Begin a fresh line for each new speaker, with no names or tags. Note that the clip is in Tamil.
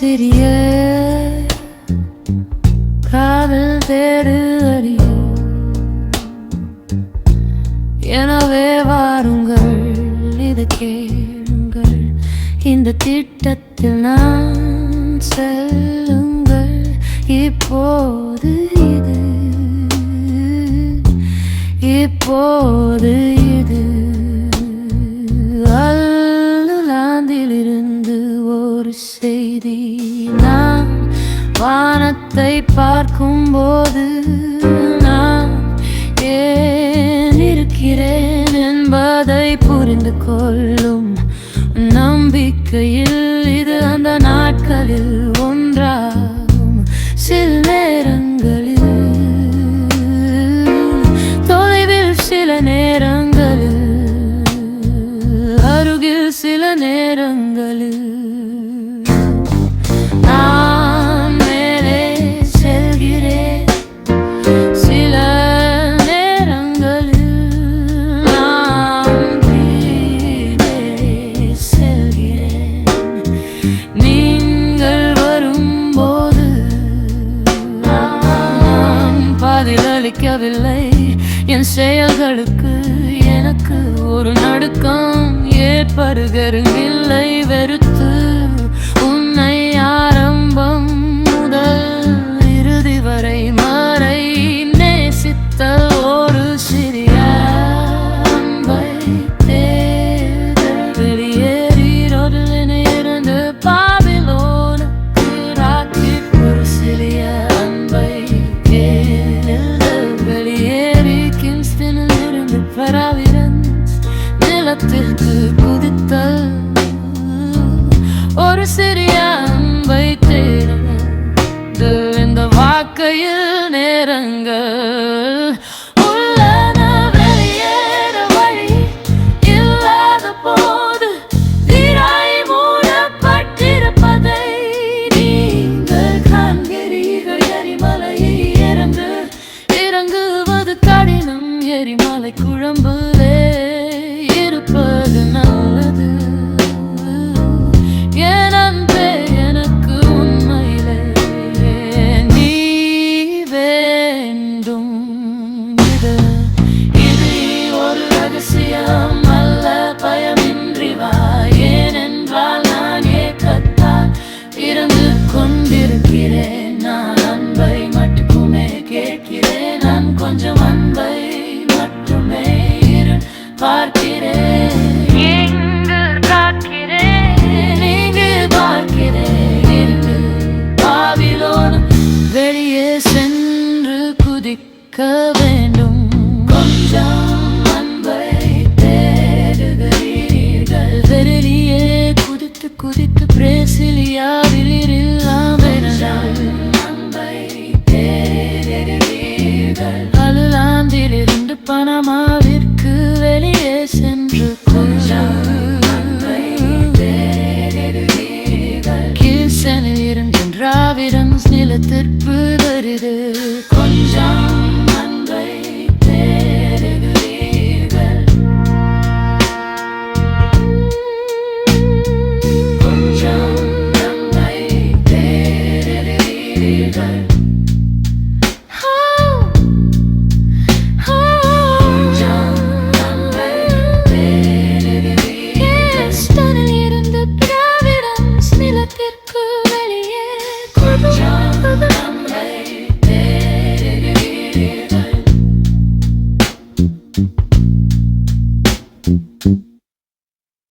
சிறிய காதல் தேடு அறிய. எனவே வாருங்கள், இது கேளுங்கள், இந்த திட்டத்தில் நான் செல்லுங்கள். இப்போது இது அயர்லாந்திலிருந்து ஒரு செய்தி. நான் வானத்தை பார்க்கும்போது நான் ஏன் இருக்கிறேன் என்பதை புரிந்து கொள்ளும் நம்பிக்கையில் இது அந்த நாட்களில் ஒன்றாகும். சில நேரங்களில் தொலைவில், சில நேரங்களில் அருகில், சில நேரங்களில் நான் மேலே செல்கிறேன், சில நேரங்களில் நான் கீழே செல்கிறேன். நீங்கள் வரும்போது நான் பதிலளிக்கவில்லை. என் செயல்களுக்கு எனக்கு ஒரு நடுக்கம் ஏற்படுகிறதில்லை. வெறுத்து உன்னை ஆரம்பம் முதல் இறுதி வரை மறை நேசித்த ஒரு சிறிய அன்பை தேர்தல் வெளியேறி ரோடில் இருந்து பாபிலோனுக்கு ராக்கெட். ஒரு சிறிய அன்பை தேர்தல் வெளியேறி கிங்ஸ்டனில் இருந்து ப்ராவிடன்ஸ் நிலத்திற்கு குதித்தல். ஒரு சிறிய அன்பை தேட இந்த வாழ்க்கையில் நேரங்கள் உள்ளன. வெளியேற வழி இல்லாத போது திரை மூடப்பட்டிருப்பதை நீங்கள் காண்கிறீர்கள். எரிமலையை இறங்குவது கடினம், எரிமலை குழம்புலே இருப்பது நல்லது. என் அன்பே, எனக்கு உண்மையிலே நீ வேண்டும். இது ஒரு ரகசியம் அல்ல, பயமின்றி வா. ஏனென்றால் நான் ஏக்கத்தால் இருந்து கொண்டிருக்கிறேன். நான் அன்பை மட்டுமே கேட்கிறேன். நான் கொஞ்சம் அன்பை மட்டுமே பார்க்கிறேன். எங்கு பார்க்கிறேன், இங்கு பார்க்கிறேன். இங்கு பாபிலோன் வெளியே சென்று குதிக்க வேண்டும். கொஞ்சம் அன்பை தேடுகிறீர்கள். வெளியே குதித்து குதித்து பிரேசிலியாவில் அன்பை தேடுகிறீர்கள். அயர்லாந்திலிருந்து பனாமாவிற்கு வெளியே சென்று கொஞ்சம் அன்பை தேடுகிறீர்கள். கிங்ஸ்டனில் இருந்து ப்ராவிடன்ஸ் நிலத்திற்கு வருது.